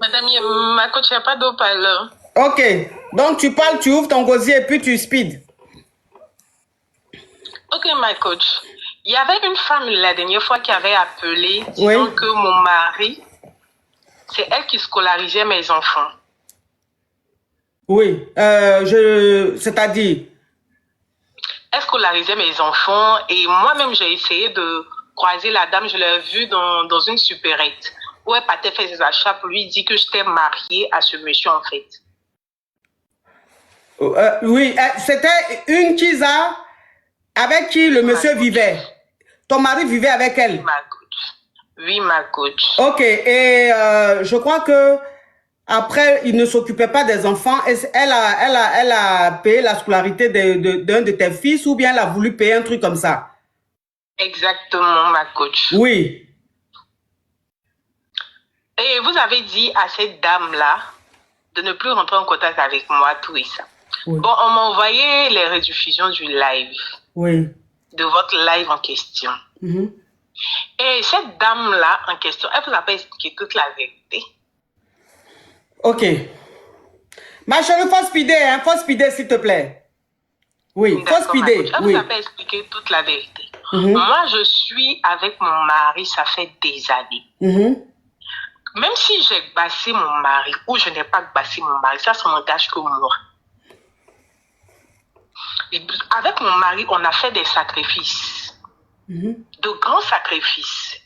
Madame, ma coach, il n'y a pas d'eau-parleur. Ok. Donc, tu parles, tu ouvres ton gosier et puis tu speed. Ok, ma coach. Il y avait une femme la dernière fois qui avait appelé disant Oui. que mon mari, c'est elle qui scolarisait mes enfants. Oui. C'est-à-dire. Elle scolarisait mes enfants et moi-même, j'ai essayé de croiser la dame. Je l'ai vue dans une supérette où elle partait faire ses achats pour lui dire que j'étais mariée à ce monsieur, en fait. Oui, c'était une Kisa avec qui le monsieur vivait. Ton mari vivait avec elle. Ma coach. Oui, ma coach. Ok, et je crois que après, il ne s'occupait pas des enfants. Elle a payé la scolarité d'un de tes fils ou bien elle a voulu payer un truc comme ça. Exactement, ma coach. Oui. Et vous avez dit à cette dame-là de ne plus rentrer en contact avec moi, tout et ça. Oui. Bon, on m'a envoyé les rediffusions du live. Oui. De votre live en question. Et cette dame-là en question, elle vous a pas expliqué toute la vérité. Ok. Ma chérie, faut speeder, s'il te plaît. Oui, faut speeder. Elle vous a pas expliqué toute la vérité. Moi, je suis avec mon mari, ça fait des années. Même si j'ai bassé mon mari ou je n'ai pas bassé mon mari, ça n'engage que moi. Avec mon mari, on a fait des sacrifices. De grands sacrifices.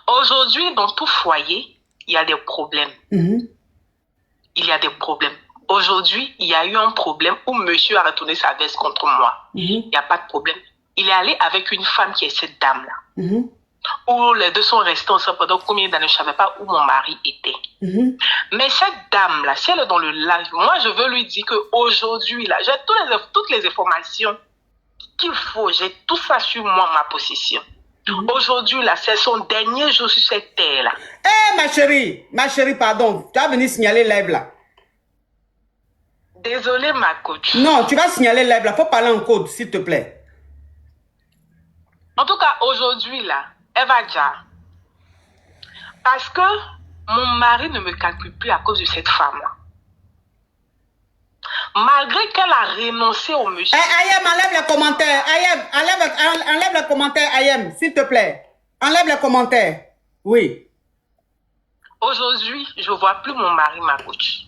Aujourd'hui, dans tout foyer, il y a des problèmes. Il y a des problèmes. Aujourd'hui, il y a eu un problème où monsieur a retourné sa veste contre moi. Il n'y a pas de problème. Il est allé avec une femme qui est cette dame-là. Où les deux sont restés ensemble pendant combien d'années, je ne savais pas où mon mari était. Mais cette dame-là, si elle est dans le live, moi, je veux lui dire qu'aujourd'hui, là, j'ai toutes les informations qu'il faut. J'ai tout ça sur moi, ma possession. Aujourd'hui, là, c'est son dernier jour sur cette terre-là. Eh, ma chérie, pardon. Tu vas venir signaler live, là. Désolée, ma coach. Non, tu vas signaler live, là. Faut parler en code, s'il te plaît. En tout cas, aujourd'hui, là, elle va dire. Parce que mon mari ne me calcule plus à cause de cette femme-là. Malgré qu'elle a renoncé au monsieur. Ayem, enlève les commentaires. Ayem, enlève les commentaires, Ayem, s'il te plaît. Enlève les commentaires. Oui. Aujourd'hui, je ne vois plus mon mari, ma coach.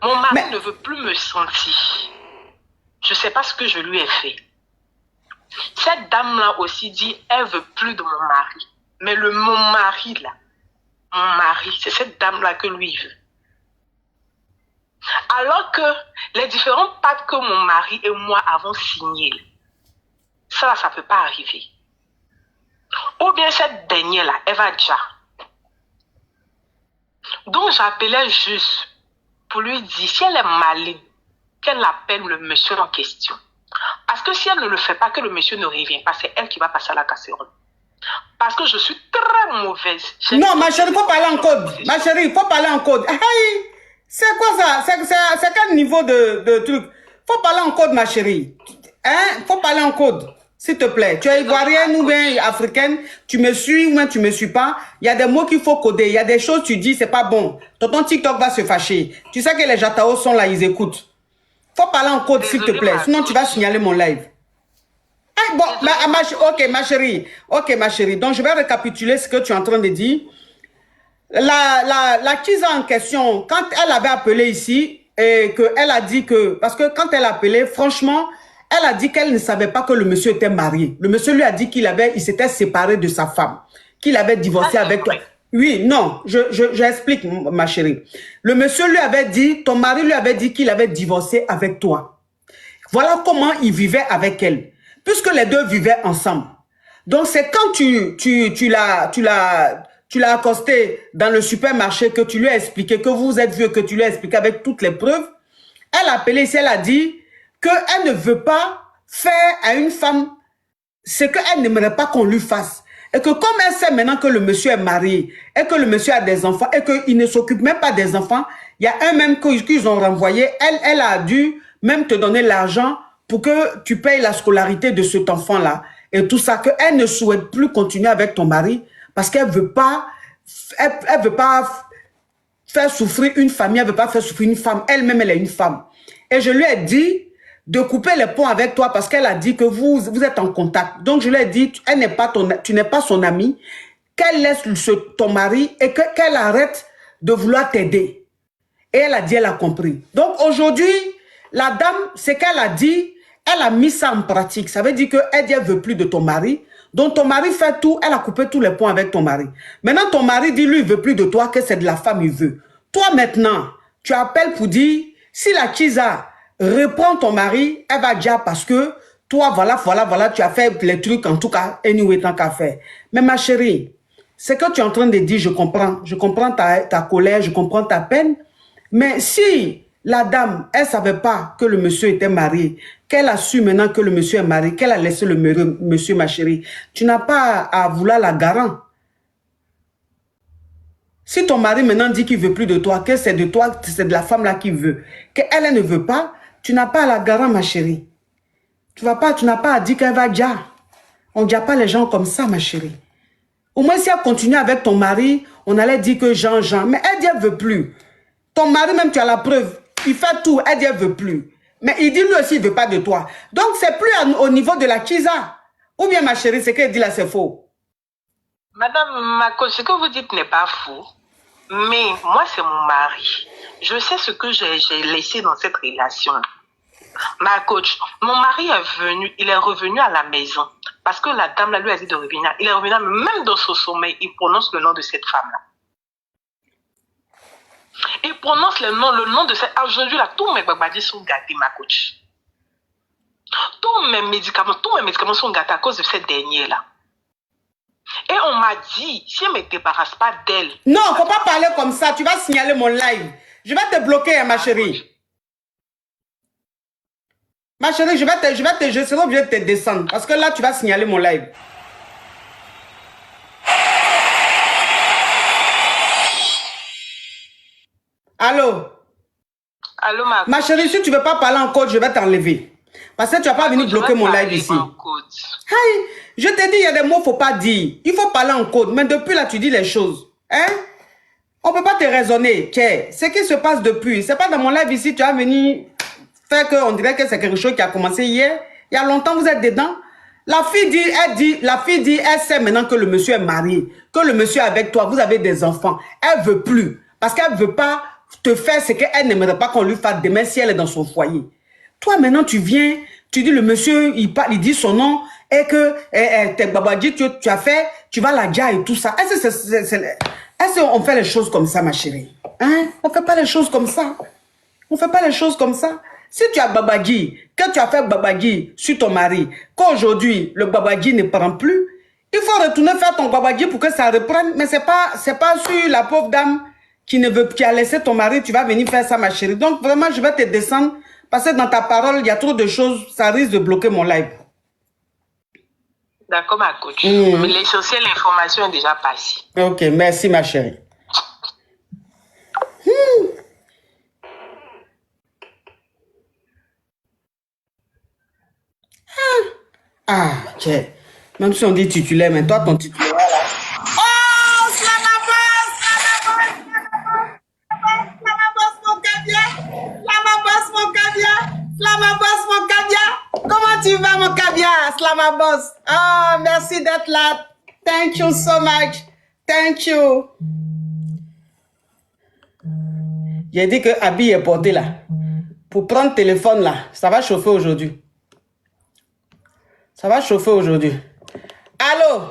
Mon mari ne veut plus me sentir. Je ne sais pas ce que je lui ai fait. Cette dame-là aussi dit, elle ne veut plus de mon mari. Mais mon mari, là, mon mari, c'est cette dame-là que lui veut. Alors que les différents pactes que mon mari et moi avons signés, ça ne peut pas arriver. Ou bien cette dernière-là, elle va déjà. Donc j'appelais juste pour lui dire, si elle est maligne, qu'elle appelle le monsieur en question. Parce que si elle ne le fait pas, que le monsieur ne revient pas, c'est elle qui va passer à la casserole. Parce que je suis très mauvaise. Non, ma chérie, il faut parler en code. Ma chérie, il faut parler en code. Hey, c'est quoi ça? C'est quel niveau de truc? Faut parler en code, ma chérie. Hein? Faut parler en code. S'il te plaît. Tu es ivoirienne ou bien africaine, tu me suis ou bien tu me suis pas. Il y a des mots qu'il faut coder. Il y a des choses tu dis, c'est pas bon. Ton TikTok va se fâcher. Tu sais que les Jatao sont là, ils écoutent. Faut parler en code, s'il te plaît. Sinon, tu vas signaler mon live. Ah, bon, ok, ma chérie. Ok, ma chérie. Donc, je vais récapituler ce que tu es en train de dire. La Kisa en question, quand elle avait appelé ici, et qu'elle a dit que... Parce que quand elle a appelé, franchement, elle a dit qu'elle ne savait pas que le monsieur était marié. Le monsieur lui a dit qu'il s'était séparé de sa femme. Qu'il avait divorcé avec toi. Oui, non, j'explique, ma chérie. Le monsieur lui avait dit, ton mari lui avait dit qu'il avait divorcé avec toi. Voilà comment il vivait avec elle. Puisque les deux vivaient ensemble. Donc, c'est quand tu l'as accosté dans le supermarché, que tu lui as expliqué, que vous êtes vieux, que tu lui as expliqué avec toutes les preuves. Elle a appelé ici, elle a dit qu'elle ne veut pas faire à une femme ce qu'elle n'aimerait pas qu'on lui fasse. Et que comme elle sait maintenant que le monsieur est marié, et que le monsieur a des enfants, et qu'il ne s'occupe même pas des enfants, il y a un même qu'ils ont renvoyé, elle a dû même te donner l'argent pour que tu payes la scolarité de cet enfant-là. Et tout ça, qu'elle ne souhaite plus continuer avec ton mari, parce qu'elle veut pas faire souffrir une famille, elle ne veut pas faire souffrir une femme. Elle-même, elle est une femme. Et je lui ai dit de couper les ponts avec toi parce qu'elle a dit que vous êtes en contact. Donc, je lui ai dit, tu n'es pas son amie, qu'elle laisse ton mari et qu'elle arrête de vouloir t'aider. Et elle a dit, elle a compris. Donc, aujourd'hui, la dame, ce qu'elle a dit, elle a mis ça en pratique. Ça veut dire qu'elle dit, elle ne veut plus de ton mari. Donc, ton mari fait tout, elle a coupé tous les ponts avec ton mari. Maintenant, ton mari dit, lui, il ne veut plus de toi, que c'est de la femme, il veut. Toi, maintenant, tu appelles pour dire, si la Chiza reprend ton mari, elle va dire parce que toi, voilà, tu as fait les trucs, en tout cas, anyway, tant qu'à faire. Mais ma chérie, ce que tu es en train de dire, je comprends ta colère, je comprends ta peine, mais si la dame, elle ne savait pas que le monsieur était marié, qu'elle a su maintenant que le monsieur est marié, qu'elle a laissé le monsieur, ma chérie, tu n'as pas à vouloir la garant. Si ton mari maintenant dit qu'il ne veut plus de toi, que c'est de toi, c'est de la femme là qu'il veut, qu'elle ne veut pas, tu n'as pas à la garant, ma chérie. Tu n'as pas à dire qu'elle va dire. On ne dit pas les gens comme ça, ma chérie. Au moins, si elle continue avec ton mari, on allait dire que Jean. Mais elle dit qu'elle ne veut plus. Ton mari, même, tu as la preuve. Il fait tout. Elle dit qu'elle ne veut plus. Mais il dit lui aussi, il ne veut pas de toi. Donc, c'est plus au niveau de la Chiza. Ou bien, ma chérie, ce qu'elle dit là, c'est faux. Madame Mako, ce que vous dites n'est pas faux. Mais moi, c'est mon mari. Je sais ce que j'ai laissé dans cette relation. Ma coach, mon mari il est revenu à la maison. Parce que la dame là, lui a dit de revenir. Il est revenu, même dans son sommeil, il prononce le nom de cette femme-là. Il prononce le nom de cette... Aujourd'hui, là, tous mes babadis sont gâtés, ma coach. Tous mes médicaments sont gâtés à cause de cette dernière-là. Et on m'a dit, si elle ne me débarrasse pas d'elle... Non, il ne faut pas parler comme ça. Tu vas signaler mon live. Je vais te bloquer, ma chérie. Ma chérie, je serai obligée de te descendre. Parce que là, tu vas signaler mon live. Allô? Allô, ma chérie, si tu ne veux pas parler en code, je vais t'enlever. Parce que tu n'as pas venu bloquer mon live ici. Hey, je te dis, il y a des mots qu'il ne faut pas dire. Il faut parler en code. Mais depuis là, tu dis les choses. Hein? On ne peut pas te raisonner. Ce qui se passe depuis, ce n'est pas dans mon live ici, tu as venu faire qu'on dirait que c'est quelque chose qui a commencé hier. Il y a longtemps, vous êtes dedans. La fille dit, elle sait maintenant que le monsieur est marié, que le monsieur est avec toi, vous avez des enfants. Elle ne veut plus. Parce qu'elle ne veut pas te faire ce qu'elle n'aimerait pas qu'on lui fasse demain si elle est dans son foyer. Toi, maintenant, tu viens, tu dis le monsieur, il dit son nom, et que tes babadji, tu as fait, tu vas la dire et tout ça. Est-ce qu'on fait les choses comme ça, ma chérie? Hein? On ne fait pas les choses comme ça. On ne fait pas les choses comme ça. Si tu as babadji, que tu as fait babadji sur ton mari, qu'aujourd'hui, le babadji ne prend plus, il faut retourner faire ton babadji pour que ça reprenne. Mais c'est pas sur la pauvre dame qui a laissé ton mari, tu vas venir faire ça, ma chérie. Donc, vraiment, je vais te descendre. Parce que dans ta parole, il y a trop de choses, ça risque de bloquer mon live. D'accord, ma coach. Mais l'essentiel, l'information est déjà passée. Ok, merci, ma chérie. Ah, ok. Même si on dit titulaire, mais toi, ton titulaire, là. Oh, Slamaboss, mon caviar. Comment tu vas, mon caviar, Slamaboss? Oh, merci d'être là. Thank you so much. Thank you. J'ai dit que Abby est porté là. Pour prendre le téléphone là, ça va chauffer aujourd'hui. Ça va chauffer aujourd'hui. Allô?